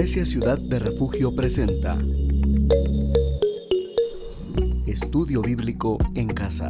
Iglesia Ciudad de Refugio presenta Estudio Bíblico en Casa.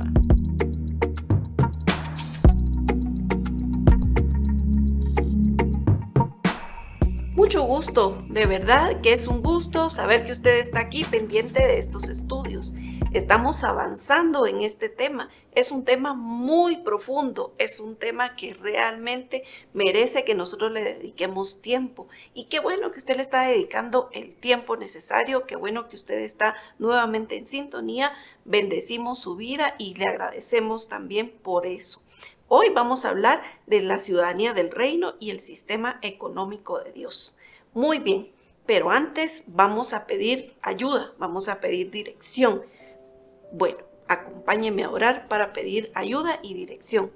Mucho gusto, de verdad que es un gusto saber que usted está aquí pendiente de estos estudios. Estamos avanzando en este tema. Es un tema muy profundo, es un tema que realmente merece que nosotros le dediquemos tiempo. Y qué bueno que usted le está dedicando el tiempo necesario, qué bueno que usted está nuevamente en sintonía. Bendecimos su vida y le agradecemos también por eso. Hoy vamos a hablar de la ciudadanía del reino y el sistema económico de Dios. Muy bien, pero antes vamos a pedir ayuda, vamos a pedir dirección. Bueno, acompáñeme a orar para pedir ayuda y dirección.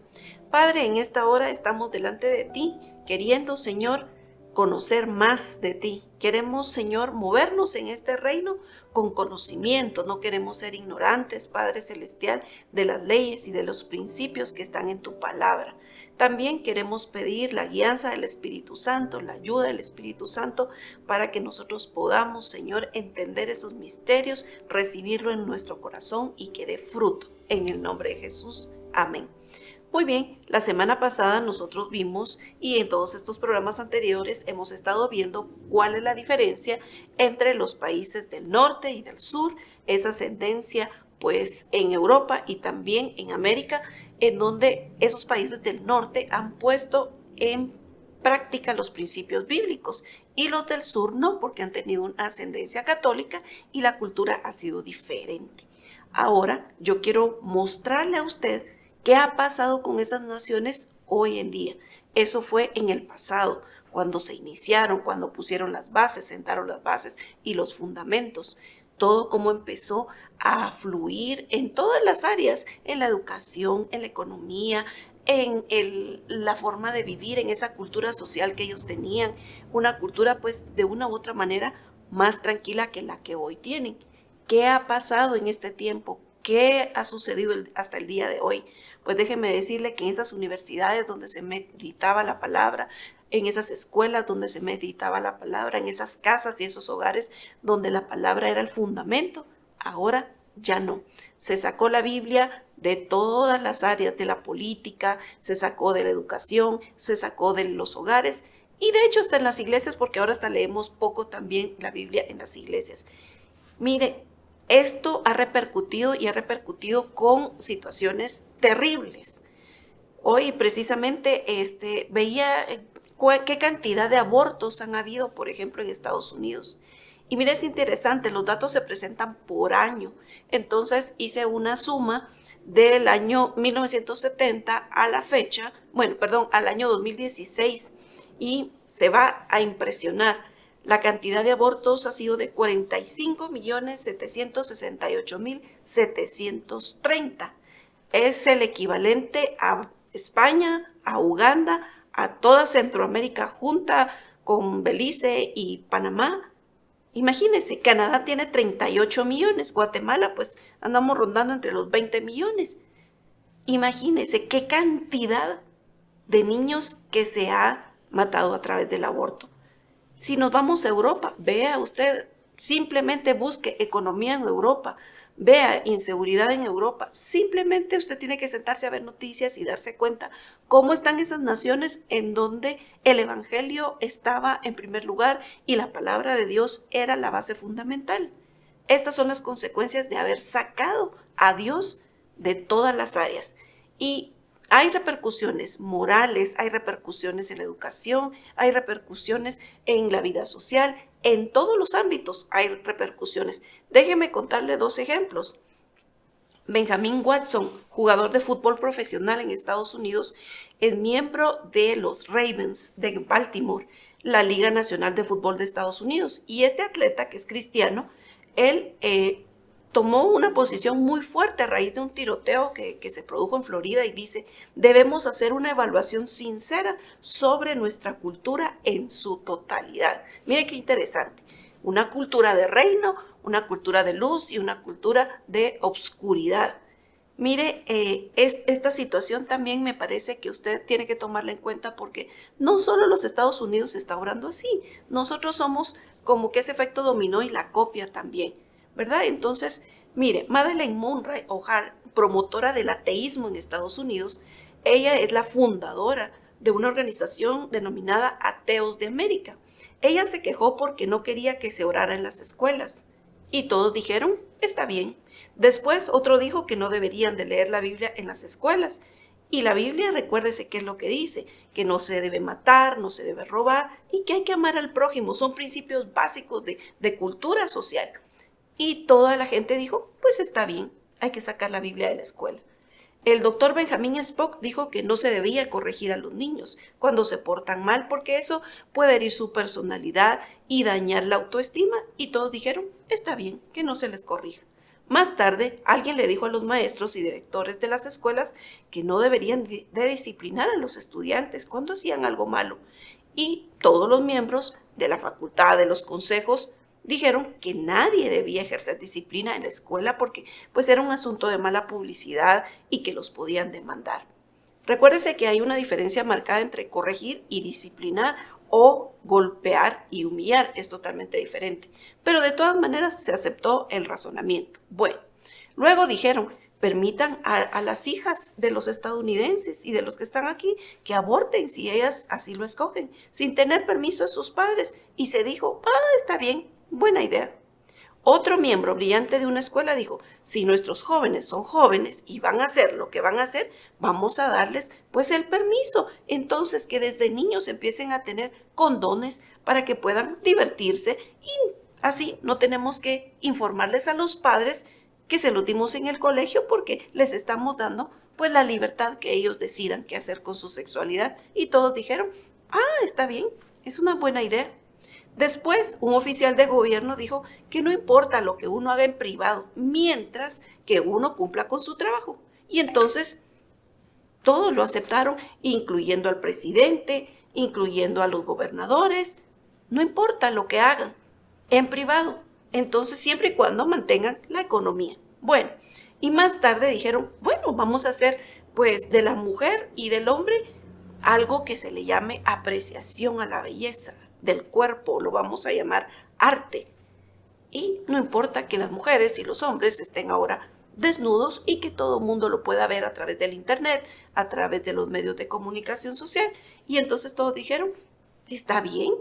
Padre, en esta hora estamos delante de ti, queriendo, Señor, conocer más de ti. Queremos, Señor, movernos en este reino con conocimiento. No queremos ser ignorantes, Padre Celestial, de las leyes y de los principios que están en tu palabra. También queremos pedir la guianza del Espíritu Santo, la ayuda del Espíritu Santo, para que nosotros podamos, Señor, entender esos misterios, recibirlo en nuestro corazón y que dé fruto. En el nombre de Jesús. Amén. Muy bien, la semana pasada nosotros vimos y en todos estos programas anteriores hemos estado viendo cuál es la diferencia entre los países del norte y del sur, esa ascendencia pues en Europa y también en América, en donde esos países del norte han puesto en práctica los principios bíblicos y los del sur no, porque han tenido una ascendencia católica y la cultura ha sido diferente. Ahora yo quiero mostrarle a usted ¿qué ha pasado con esas naciones hoy en día? Eso fue en el pasado, cuando se iniciaron, cuando pusieron las bases, sentaron las bases y los fundamentos. Todo cómo empezó a fluir en todas las áreas, en la educación, en la economía, en la forma de vivir, en esa cultura social que ellos tenían, una cultura pues de una u otra manera más tranquila que la que hoy tienen. ¿Qué ha pasado en este tiempo? ¿Qué ha sucedido hasta el día de hoy? Pues déjeme decirle que en esas universidades donde se meditaba la palabra, en esas escuelas donde se meditaba la palabra, en esas casas y esos hogares donde la palabra era el fundamento, ahora ya no. Se sacó la Biblia de todas las áreas de la política, se sacó de la educación, se sacó de los hogares y de hecho hasta en las iglesias, porque ahora hasta leemos poco también la Biblia en las iglesias. Mire, esto ha repercutido y ha repercutido con situaciones terribles. Hoy precisamente veía qué cantidad de abortos han habido, por ejemplo, en Estados Unidos. Y mire, es interesante, los datos se presentan por año. Entonces hice una suma del año 1970 a la fecha, al año 2016 y se va a impresionar. La cantidad de abortos ha sido de 45.768.730. Es el equivalente a España, a Uganda, a toda Centroamérica junta con Belice y Panamá. Imagínense, Canadá tiene 38 millones, Guatemala pues andamos rondando entre los 20 millones. Imagínense qué cantidad de niños que se ha matado a través del aborto. Si nos vamos a Europa, vea usted, simplemente busque economía en Europa, vea inseguridad en Europa. Simplemente usted tiene que sentarse a ver noticias y darse cuenta cómo están esas naciones en donde el evangelio estaba en primer lugar y la palabra de Dios era la base fundamental. Estas son las consecuencias de haber sacado a Dios de todas las áreas. Y hay repercusiones morales, hay repercusiones en la educación, hay repercusiones en la vida social, en todos los ámbitos hay repercusiones. Déjeme contarle dos ejemplos. Benjamin Watson, jugador de fútbol profesional en Estados Unidos, es miembro de los Ravens de Baltimore, la Liga Nacional de Fútbol de Estados Unidos. Y este atleta, que es cristiano, él tomó una posición muy fuerte a raíz de un tiroteo que se produjo en Florida y dice, debemos hacer una evaluación sincera sobre nuestra cultura en su totalidad. Mire qué interesante, una cultura de reino, una cultura de luz y una cultura de obscuridad. Mire, esta situación también me parece que usted tiene que tomarla en cuenta porque no solo los Estados Unidos está obrando así, nosotros somos como que ese efecto dominó y la copia también, ¿verdad? Entonces, mire, Madeleine Monroe O'Hare, promotora del ateísmo en Estados Unidos, ella es la fundadora de una organización denominada Ateos de América. Ella se quejó porque no quería que se orara en las escuelas y todos dijeron, está bien. Después otro dijo que no deberían de leer la Biblia en las escuelas. Y la Biblia, recuérdese qué es lo que dice, que no se debe matar, no se debe robar y que hay que amar al prójimo. Son principios básicos de cultura social. Y toda la gente dijo, pues está bien, hay que sacar la Biblia de la escuela. El doctor Benjamin Spock dijo que no se debía corregir a los niños cuando se portan mal porque eso puede herir su personalidad y dañar la autoestima y todos dijeron, está bien, que no se les corrija. Más tarde, alguien le dijo a los maestros y directores de las escuelas que no deberían de disciplinar a los estudiantes cuando hacían algo malo y todos los miembros de la facultad, de los consejos, dijeron que nadie debía ejercer disciplina en la escuela porque pues era un asunto de mala publicidad y que los podían demandar. Recuérdese que hay una diferencia marcada entre corregir y disciplinar o golpear y humillar, es totalmente diferente. Pero de todas maneras se aceptó el razonamiento. Bueno, luego dijeron, permitan a las hijas de los estadounidenses y de los que están aquí que aborten si ellas así lo escogen, sin tener permiso de sus padres. Y se dijo, está bien, buena idea. Otro miembro brillante de una escuela dijo, si nuestros jóvenes son jóvenes y van a hacer lo que van a hacer, vamos a darles pues el permiso. Entonces que desde niños empiecen a tener condones para que puedan divertirse y así no tenemos que informarles a los padres que se lo dimos en el colegio porque les estamos dando pues la libertad que ellos decidan qué hacer con su sexualidad. Y todos dijeron, está bien, es una buena idea. Después, un oficial de gobierno dijo que no importa lo que uno haga en privado, mientras que uno cumpla con su trabajo. Y entonces todos lo aceptaron, incluyendo al presidente, incluyendo a los gobernadores. No importa lo que hagan en privado, entonces siempre y cuando mantengan la economía. Bueno, y más tarde dijeron, bueno, vamos a hacer pues de la mujer y del hombre algo que se le llame apreciación a la belleza del cuerpo, lo vamos a llamar arte. Y no importa que las mujeres y los hombres estén ahora desnudos y que todo el mundo lo pueda ver a través del internet, a través de los medios de comunicación social. Y entonces todos dijeron, está bien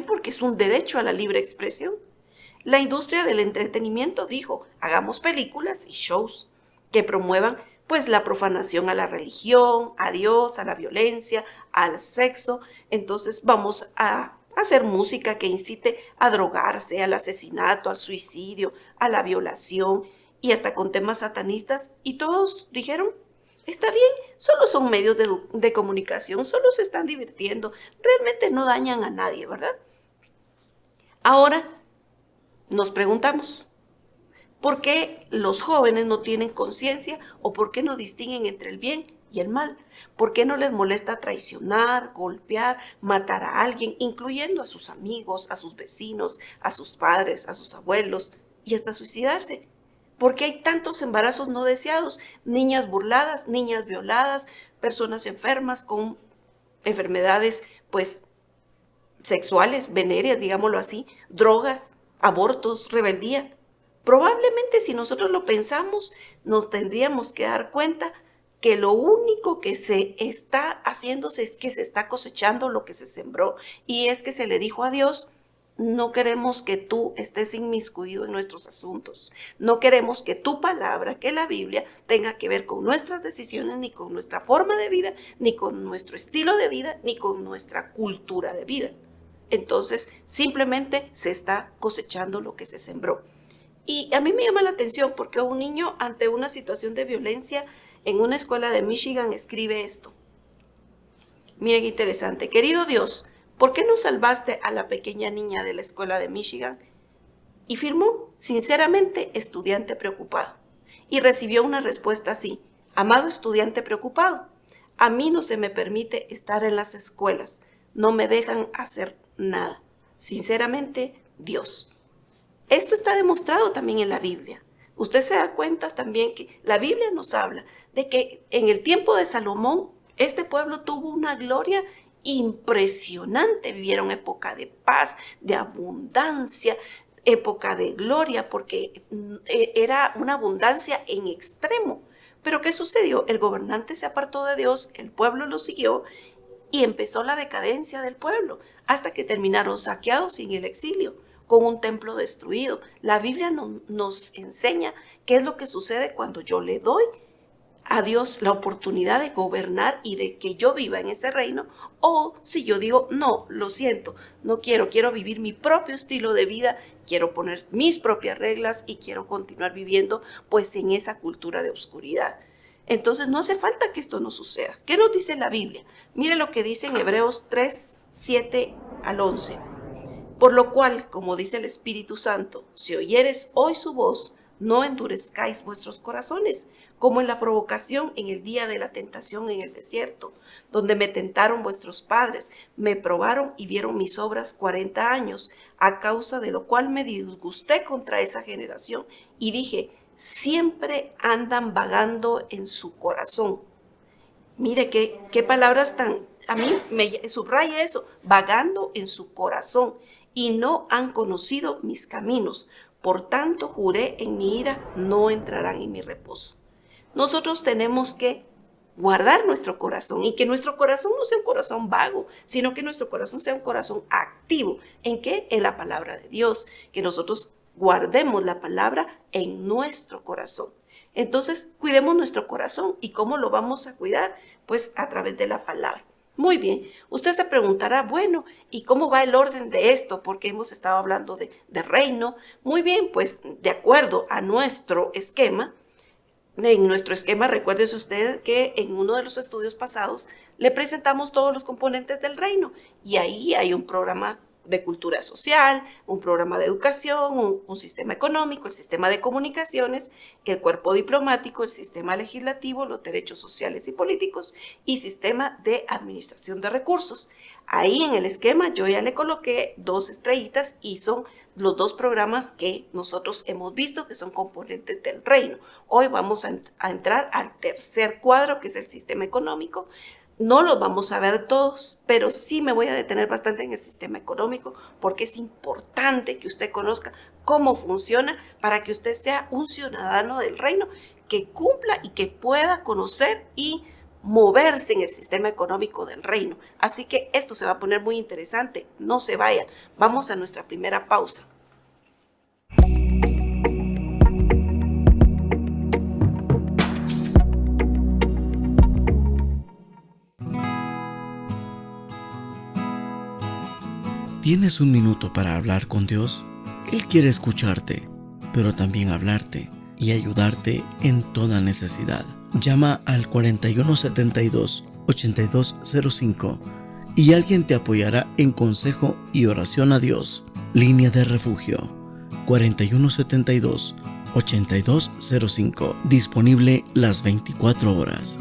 porque es un derecho a la libre expresión. La industria del entretenimiento dijo, hagamos películas y shows que promuevan pues la profanación a la religión, a Dios, a la violencia, al sexo. Entonces vamos a hacer música que incite a drogarse, al asesinato, al suicidio, a la violación y hasta con temas satanistas. Y todos dijeron, está bien, solo son medios de comunicación, solo se están divirtiendo, realmente no dañan a nadie, ¿verdad? Ahora nos preguntamos, ¿por qué los jóvenes no tienen conciencia o por qué no distinguen entre el bien y el mal? ¿Por qué no les molesta traicionar, golpear, matar a alguien, incluyendo a sus amigos, a sus vecinos, a sus padres, a sus abuelos y hasta suicidarse? ¿Por qué hay tantos embarazos no deseados, niñas burladas, niñas violadas, personas enfermas con enfermedades pues sexuales, venéreas, digámoslo así, drogas, abortos, rebeldía? Probablemente si nosotros lo pensamos, nos tendríamos que dar cuenta que lo único que se está haciéndose es que se está cosechando lo que se sembró. Y es que se le dijo a Dios, no queremos que tú estés inmiscuido en nuestros asuntos. No queremos que tu palabra, que la Biblia, tenga que ver con nuestras decisiones, ni con nuestra forma de vida, ni con nuestro estilo de vida, ni con nuestra cultura de vida. Entonces, simplemente se está cosechando lo que se sembró. Y a mí me llama la atención porque un niño ante una situación de violencia en una escuela de Michigan escribe esto. Miren qué interesante. Querido Dios, ¿por qué no salvaste a la pequeña niña de la escuela de Michigan? Y firmó, sinceramente, estudiante preocupado. Y recibió una respuesta así. Amado estudiante preocupado, a mí no se me permite estar en las escuelas. No me dejan hacer nada. Sinceramente, Dios. Esto está demostrado también en la Biblia. Usted se da cuenta también que la Biblia nos habla de que en el tiempo de Salomón, este pueblo tuvo una gloria impresionante. Vivieron época de paz, de abundancia, época de gloria, porque era una abundancia en extremo. Pero ¿qué sucedió? El gobernante se apartó de Dios, el pueblo lo siguió y empezó la decadencia del pueblo, hasta que terminaron saqueados y en el exilio, con un templo destruido. La Biblia nos enseña qué es lo que sucede cuando yo le doy a Dios la oportunidad de gobernar y de que yo viva en ese reino, o si yo digo, no, lo siento, no quiero vivir mi propio estilo de vida, quiero poner mis propias reglas y quiero continuar viviendo pues en esa cultura de oscuridad. Entonces no hace falta que esto no suceda. ¿Qué nos dice la Biblia? Mire lo que dice en Hebreos 3, 7 al 11. Por lo cual, como dice el Espíritu Santo, si oyeres hoy su voz, no endurezcáis vuestros corazones, como en la provocación en el día de la tentación en el desierto, donde me tentaron vuestros padres, me probaron y vieron mis obras 40 años, a causa de lo cual me disgusté contra esa generación y dije, siempre andan vagando en su corazón. Mire qué palabras tan, a mí me subraya eso, vagando en su corazón, y no han conocido mis caminos. Por tanto, juré en mi ira, no entrarán en mi reposo. Nosotros tenemos que guardar nuestro corazón y que nuestro corazón no sea un corazón vago, sino que nuestro corazón sea un corazón activo. ¿En qué? En la palabra de Dios, que nosotros guardemos la palabra en nuestro corazón. Entonces, cuidemos nuestro corazón. ¿Y cómo lo vamos a cuidar? Pues a través de la palabra. Muy bien, usted se preguntará, bueno, ¿y cómo va el orden de esto? Porque hemos estado hablando de reino. Muy bien, pues de acuerdo a nuestro esquema, en nuestro esquema, recuérdese usted que en uno de los estudios pasados le presentamos todos los componentes del reino y ahí hay un programa de cultura social, un programa de educación, un sistema económico, el sistema de comunicaciones, el cuerpo diplomático, el sistema legislativo, los derechos sociales y políticos y sistema de administración de recursos. Ahí en el esquema yo ya le coloqué 2 estrellitas y son los 2 programas que nosotros hemos visto que son componentes del reino. Hoy vamos a entrar al tercer cuadro, que es el sistema económico. No los vamos a ver todos, pero sí me voy a detener bastante en el sistema económico porque es importante que usted conozca cómo funciona para que usted sea un ciudadano del reino que cumpla y que pueda conocer y moverse en el sistema económico del reino. Así que esto se va a poner muy interesante. No se vayan. Vamos a nuestra primera pausa. ¿Tienes un minuto para hablar con Dios? Él quiere escucharte, pero también hablarte y ayudarte en toda necesidad. Llama al 4172-8205 y alguien te apoyará en consejo y oración a Dios. Línea de refugio 4172-8205. Disponible las 24 horas.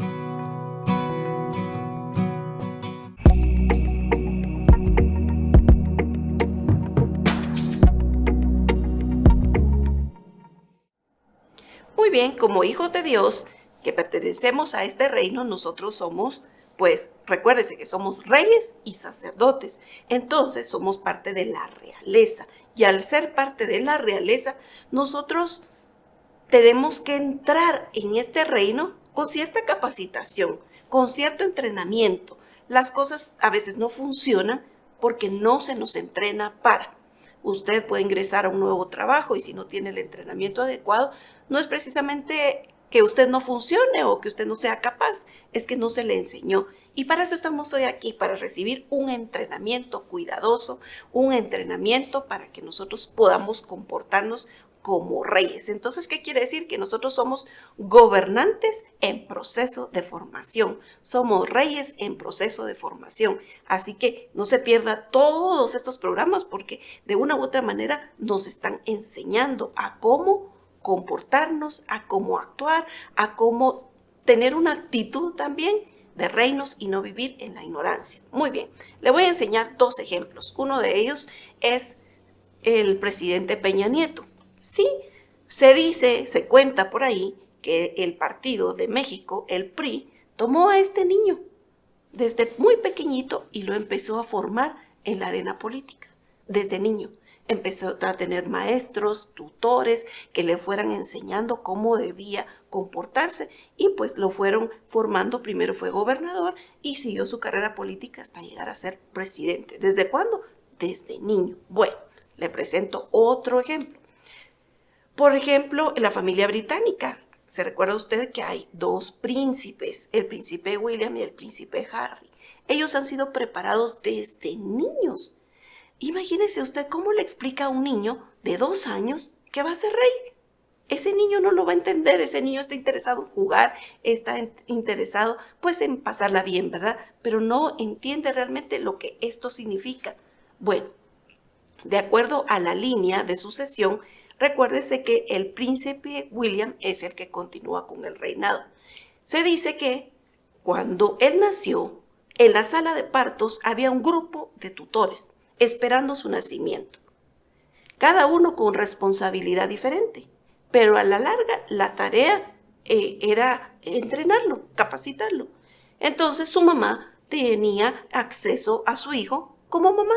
Muy bien, como hijos de Dios que pertenecemos a este reino, nosotros somos, pues recuérdese que somos reyes y sacerdotes. Entonces somos parte de la realeza. Y al ser parte de la realeza, nosotros tenemos que entrar en este reino con cierta capacitación, con cierto entrenamiento. Las cosas a veces no funcionan porque no se nos entrena para. Usted puede ingresar a un nuevo trabajo y si no tiene el entrenamiento adecuado, no es precisamente que usted no funcione o que usted no sea capaz, es que no se le enseñó. Y para eso estamos hoy aquí, para recibir un entrenamiento cuidadoso, un entrenamiento para que nosotros podamos comportarnos como reyes. Entonces, ¿qué quiere decir? Que nosotros somos gobernantes en proceso de formación. Somos reyes en proceso de formación. Así que no se pierda todos estos programas porque de una u otra manera nos están enseñando a cómo comportarnos, a cómo actuar, a cómo tener una actitud también de reinos y no vivir en la ignorancia. Muy bien, le voy a enseñar 2 ejemplos. Uno de ellos es el presidente Peña Nieto. Sí, Se cuenta por ahí que el Partido de México, el PRI, tomó a este niño desde muy pequeñito y lo empezó a formar en la arena política, desde niño. Empezó a tener maestros, tutores que le fueran enseñando cómo debía comportarse y pues lo fueron formando. Primero fue gobernador y siguió su carrera política hasta llegar a ser presidente. ¿Desde cuándo? Desde niño. Bueno, le presento otro ejemplo. Por ejemplo, en la familia británica. ¿Se recuerda usted que hay dos príncipes, el príncipe William y el príncipe Harry? Ellos han sido preparados desde niños. Imagínese usted cómo le explica a un niño de 2 años que va a ser rey. Ese niño no lo va a entender, ese niño está interesado en jugar, está interesado pues en pasarla bien, ¿verdad? Pero no entiende realmente lo que esto significa. Bueno, de acuerdo a la línea de sucesión, recuérdese que el príncipe William es el que continúa con el reinado. Se dice que cuando él nació, en la sala de partos había un grupo de tutores esperando su nacimiento, cada uno con responsabilidad diferente, pero a la larga la tarea era entrenarlo, capacitarlo. Entonces su mamá tenía acceso a su hijo como mamá,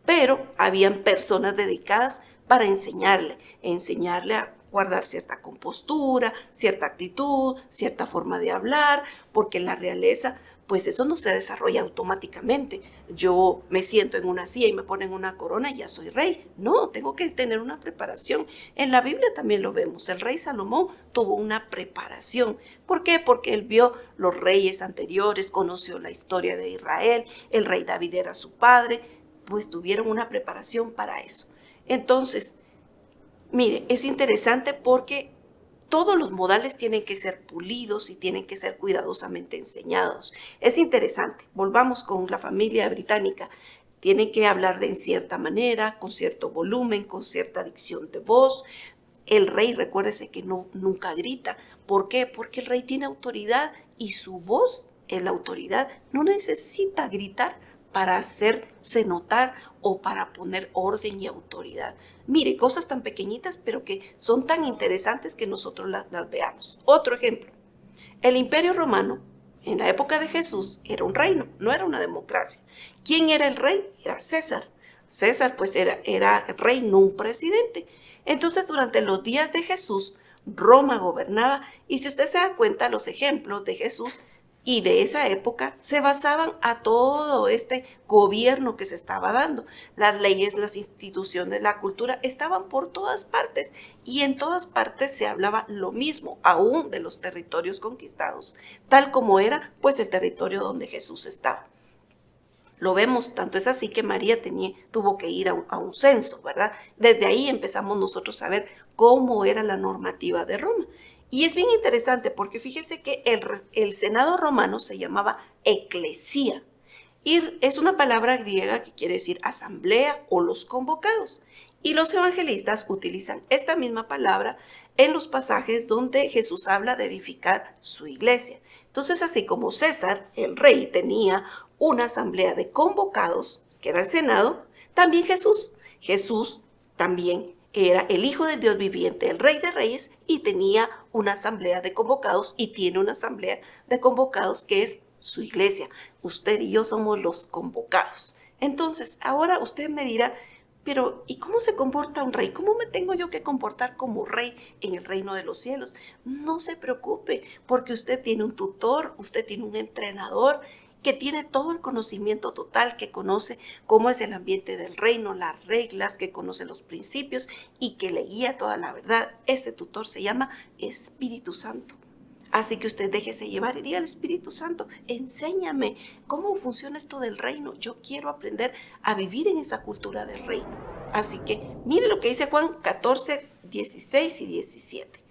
pero habían personas dedicadas para enseñarle a guardar cierta compostura, cierta actitud, cierta forma de hablar, porque la realeza, pues eso no se desarrolla automáticamente. Yo me siento en una silla y me ponen una corona y ya soy rey. No, tengo que tener una preparación. En la Biblia también lo vemos. El rey Salomón tuvo una preparación. ¿Por qué? Porque él vio los reyes anteriores, conoció la historia de Israel, el rey David era su padre, pues tuvieron una preparación para eso. Entonces, mire, es interesante porque todos los modales tienen que ser pulidos y tienen que ser cuidadosamente enseñados. Es interesante. Volvamos con la familia británica. Tienen que hablar de en cierta manera, con cierto volumen, con cierta dicción de voz. El rey, recuérdese que nunca grita. ¿Por qué? Porque el rey tiene autoridad y su voz en la autoridad no necesita gritar para hacerse notar o para poner orden y autoridad. Mire, cosas tan pequeñitas, pero que son tan interesantes que nosotros las veamos. Otro ejemplo, el Imperio Romano, en la época de Jesús, era un reino, no era una democracia. ¿Quién era el rey? Era César. César, pues, era rey, no un presidente. Entonces, durante los días de Jesús, Roma gobernaba, y si usted se da cuenta, los ejemplos de Jesús y de esa época se basaban a todo este gobierno que se estaba dando. Las leyes, las instituciones, la cultura estaban por todas partes y en todas partes se hablaba lo mismo, aún de los territorios conquistados, tal como era pues el territorio donde Jesús estaba. Lo vemos, tanto es así que María tuvo que ir a un censo, ¿verdad? Desde ahí empezamos nosotros a ver cómo era la normativa de Roma. Y es bien interesante porque fíjese que el Senado romano se llamaba eclesía. Y es una palabra griega que quiere decir asamblea o los convocados. Y los evangelistas utilizan esta misma palabra en los pasajes donde Jesús habla de edificar su iglesia. Entonces, así como César, el rey, tenía una asamblea de convocados, que era el Senado, también Jesús también era el Hijo del Dios viviente, el Rey de Reyes, y tenía una asamblea de convocados y tiene una asamblea de convocados que es su iglesia. Usted y yo somos los convocados. Entonces, ahora usted me dirá, pero ¿y cómo se comporta un rey? ¿Cómo me tengo yo que comportar como rey en el reino de los cielos? No se preocupe, porque usted tiene un tutor, usted tiene un entrenador que tiene todo el conocimiento total, que conoce cómo es el ambiente del reino, las reglas, que conoce los principios y que le guía toda la verdad. Ese tutor se llama Espíritu Santo. Así que usted déjese llevar y diga al Espíritu Santo, enséñame cómo funciona esto del reino. Yo quiero aprender a vivir en esa cultura del reino. Así que mire lo que dice Juan 14, 16 y 17.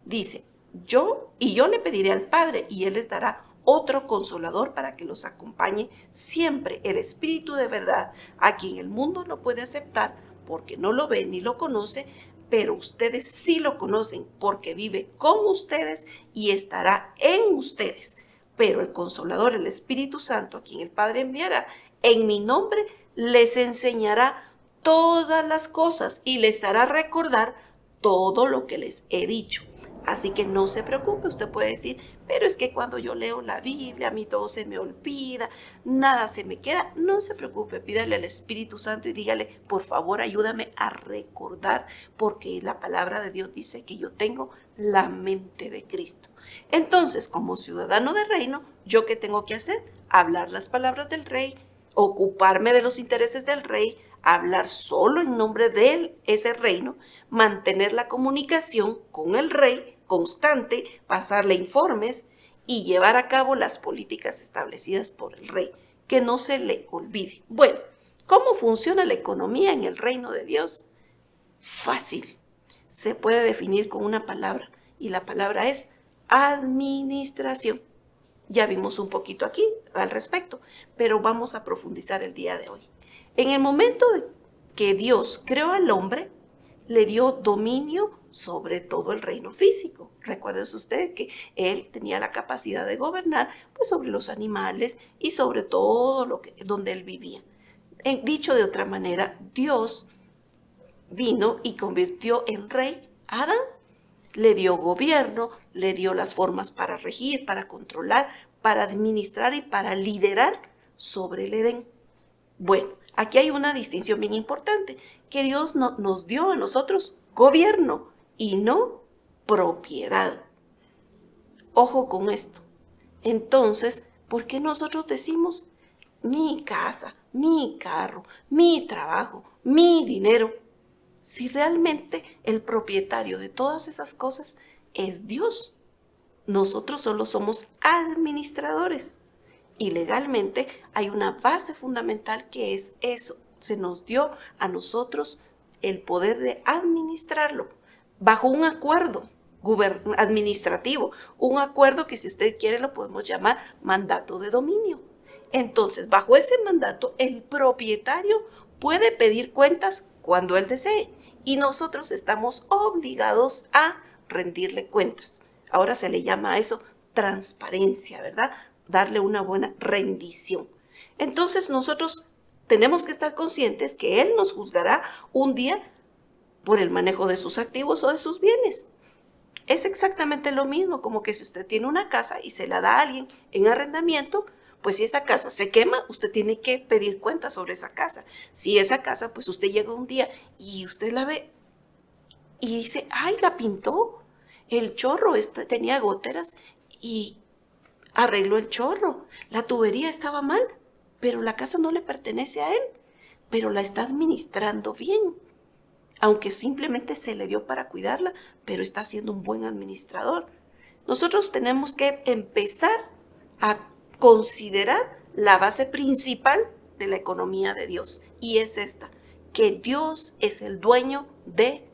Dice, yo le pediré al Padre y Él les dará otro consolador para que los acompañe siempre, el Espíritu de verdad, a quien el mundo no puede aceptar porque no lo ve ni lo conoce, pero ustedes sí lo conocen porque vive con ustedes y estará en ustedes. Pero el Consolador, el Espíritu Santo, a quien el Padre enviará, en mi nombre les enseñará todas las cosas y les hará recordar todo lo que les he dicho. Así que no se preocupe, usted puede decir, pero es que cuando yo leo la Biblia, a mí todo se me olvida, nada se me queda. No se preocupe, pídale al Espíritu Santo y dígale, por favor, ayúdame a recordar, porque la palabra de Dios dice que yo tengo la mente de Cristo. Entonces, como ciudadano del reino, ¿yo qué tengo que hacer? Hablar las palabras del rey, ocuparme de los intereses del rey, hablar solo en nombre de ese reino, mantener la comunicación con el rey constante, pasarle informes y llevar a cabo las políticas establecidas por el rey, que no se le olvide. Bueno, ¿cómo funciona la economía en el reino de Dios? Fácil. Se puede definir con una palabra y la palabra es administración. Ya vimos un poquito aquí al respecto, pero vamos a profundizar el día de hoy. En el momento de que Dios creó al hombre, le dio dominio sobre todo el reino físico. Recuérdese usted que él tenía la capacidad de gobernar pues, sobre los animales y sobre todo donde él vivía. Dicho de otra manera, Dios vino y convirtió en rey a Adán. Le dio gobierno, le dio las formas para regir, para controlar, para administrar y para liderar sobre el Edén. Bueno, aquí hay una distinción bien importante, que Dios nos dio a nosotros gobierno y no propiedad. Ojo con esto. Entonces, ¿por qué nosotros decimos mi casa, mi carro, mi trabajo, mi dinero? Si realmente el propietario de todas esas cosas es Dios. Nosotros solo somos administradores. Y legalmente hay una base fundamental que es eso. Se nos dio a nosotros el poder de administrarlo bajo un acuerdo administrativo, un acuerdo que si usted quiere lo podemos llamar mandato de dominio. Entonces, bajo ese mandato, el propietario puede pedir cuentas cuando él desee y nosotros estamos obligados a rendirle cuentas. Ahora se le llama a eso transparencia, ¿verdad? Darle una buena rendición. Entonces nosotros tenemos que estar conscientes que Él nos juzgará un día por el manejo de sus activos o de sus bienes. Es exactamente lo mismo como que si usted tiene una casa y se la da a alguien en arrendamiento, pues si esa casa se quema, usted tiene que pedir cuentas sobre esa casa. Si esa casa, pues usted llega un día y usted la ve y dice, ay, la pintó, el chorro tenía goteras y arregló el chorro, la tubería estaba mal, pero la casa no le pertenece a él, pero la está administrando bien. Aunque simplemente se le dio para cuidarla, pero está siendo un buen administrador. Nosotros tenemos que empezar a considerar la base principal de la economía de Dios, y es esta, que Dios es el dueño de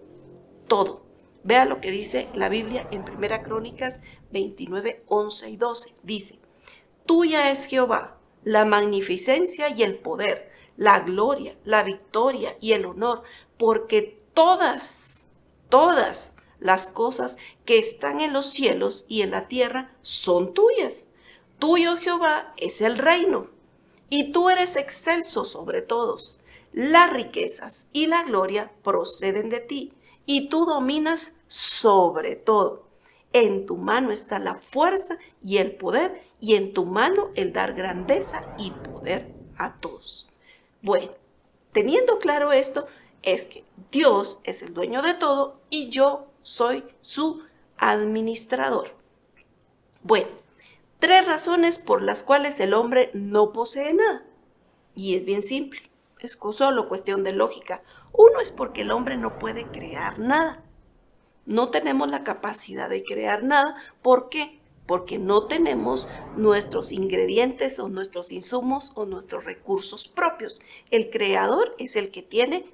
todo. Vea lo que dice la Biblia en 1 Crónicas 29, 11 y 12. Dice, tuya es Jehová, la magnificencia y el poder, la gloria, la victoria y el honor, porque todas las cosas que están en los cielos y en la tierra son tuyas. Tuyo, Jehová, es el reino, y tú eres excelso sobre todos. Las riquezas y la gloria proceden de ti, y tú dominas sobre todo. En tu mano está la fuerza y el poder, y en tu mano el dar grandeza y poder a todos. Bueno, teniendo claro esto, es que Dios es el dueño de todo y yo soy su administrador. Bueno, 3 razones por las cuales el hombre no posee nada. Y es bien simple, es solo cuestión de lógica. Uno es porque el hombre no puede crear nada. No tenemos la capacidad de crear nada. ¿Por qué? Porque no tenemos nuestros ingredientes o nuestros insumos o nuestros recursos propios. El creador es el que tiene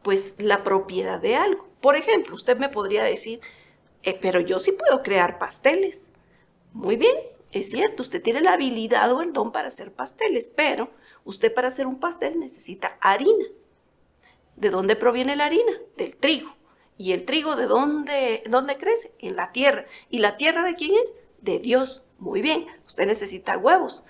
pues la propiedad de algo. Por ejemplo, usted me podría decir, pero yo sí puedo crear pasteles. Muy bien, es cierto, usted tiene la habilidad o el don para hacer pasteles, pero usted para hacer un pastel necesita harina. ¿De dónde proviene la harina? Del trigo. ¿Y el trigo de dónde crece? En la tierra. ¿Y la tierra de quién es? De Dios. Muy bien, usted necesita huevos.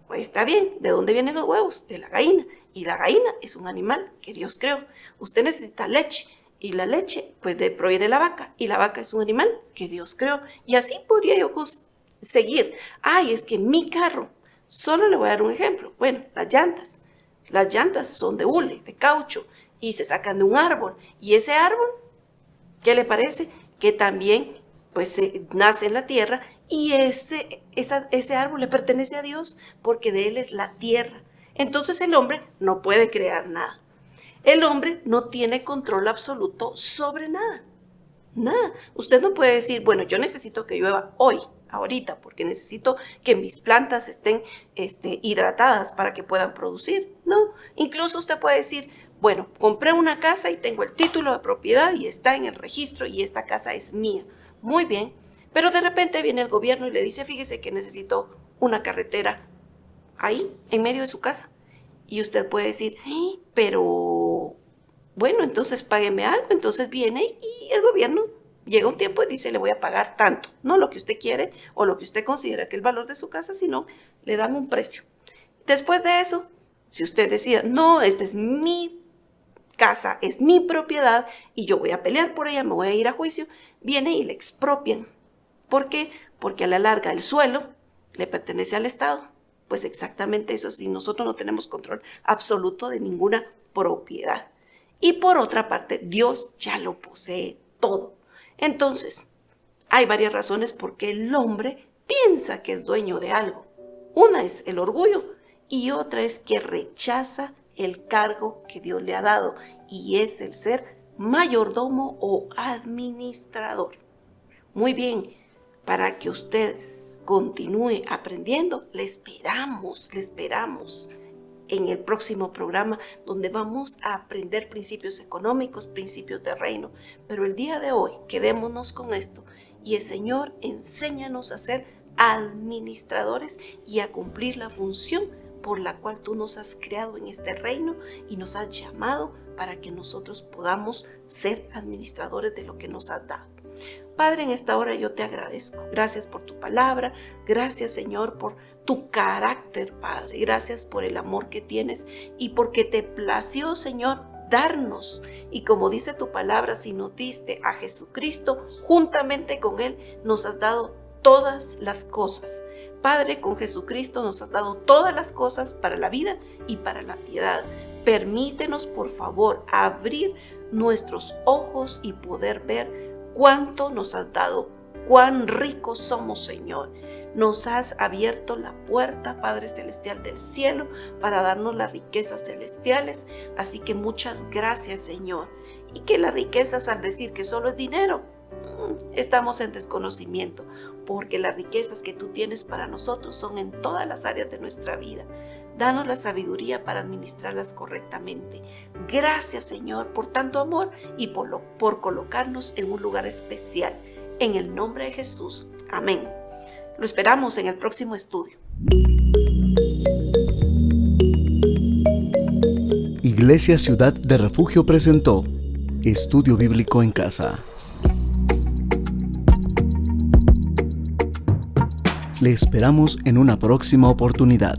Pues está bien, ¿de dónde vienen los huevos? De la gallina. Y la gallina es un animal que Dios creó. Usted necesita leche. Y la leche, pues proviene de la vaca. Y la vaca es un animal que Dios creó. Y así podría yo seguir. Ay, es que mi carro, solo le voy a dar un ejemplo. Bueno, las llantas. Las llantas son de hule, de caucho, y se sacan de un árbol. Y ese árbol, ¿qué le parece? Que también pues nace en la tierra, y ese árbol le pertenece a Dios, porque de Él es la tierra. Entonces el hombre no puede crear nada. El hombre no tiene control absoluto sobre nada. Nada. Usted no puede decir, bueno, yo necesito que llueva hoy, ahorita, porque necesito que mis plantas estén hidratadas para que puedan producir. No. Incluso usted puede decir, bueno, compré una casa y tengo el título de propiedad y está en el registro y esta casa es mía. Muy bien. Pero de repente viene el gobierno y le dice, fíjese que necesito una carretera ahí, en medio de su casa. Y usted puede decir, pero bueno, entonces págueme algo. Entonces viene y el gobierno llega un tiempo y dice, le voy a pagar tanto. No lo que usted quiere o lo que usted considera que es el valor de su casa, sino le dan un precio. Después de eso, si usted decía, no, esta es mi casa, es mi propiedad y yo voy a pelear por ella, me voy a ir a juicio, viene y le expropian. ¿Por qué? Porque a la larga el suelo le pertenece al Estado. Pues exactamente eso, si nosotros no tenemos control absoluto de ninguna propiedad. Y por otra parte, Dios ya lo posee todo. Entonces, hay varias razones por qué el hombre piensa que es dueño de algo. Una es el orgullo y otra es que rechaza el cargo que Dios le ha dado, y es el ser mayordomo o administrador. Muy bien, para que usted continúe aprendiendo, le esperamos en el próximo programa, donde vamos a aprender principios económicos, principios de reino. Pero el día de hoy, quedémonos con esto. Y el Señor, enséñanos a ser administradores y a cumplir la función por la cual tú nos has creado en este reino y nos has llamado para que nosotros podamos ser administradores de lo que nos has dado. Padre, en esta hora yo te agradezco. Gracias por tu palabra. Gracias, Señor, por tu carácter, Padre. Gracias por el amor que tienes y porque te plació, Señor, darnos. Y como dice tu palabra, si nos diste a Jesucristo, juntamente con Él nos has dado todas las cosas. Padre, con Jesucristo nos has dado todas las cosas para la vida y para la piedad. Permítenos, por favor, abrir nuestros ojos y poder ver cuánto nos has dado, cuán ricos somos, Señor. Nos has abierto la puerta, Padre Celestial, del cielo para darnos las riquezas celestiales. Así que muchas gracias, Señor. Y que las riquezas, al decir que solo es dinero, estamos en desconocimiento, porque las riquezas que tú tienes para nosotros son en todas las áreas de nuestra vida. Danos la sabiduría para administrarlas correctamente. Gracias, Señor, por tanto amor y por colocarnos en un lugar especial. En el nombre de Jesús. Amén. Lo esperamos en el próximo estudio. Iglesia Ciudad de Refugio presentó Estudio Bíblico en Casa. Le esperamos en una próxima oportunidad.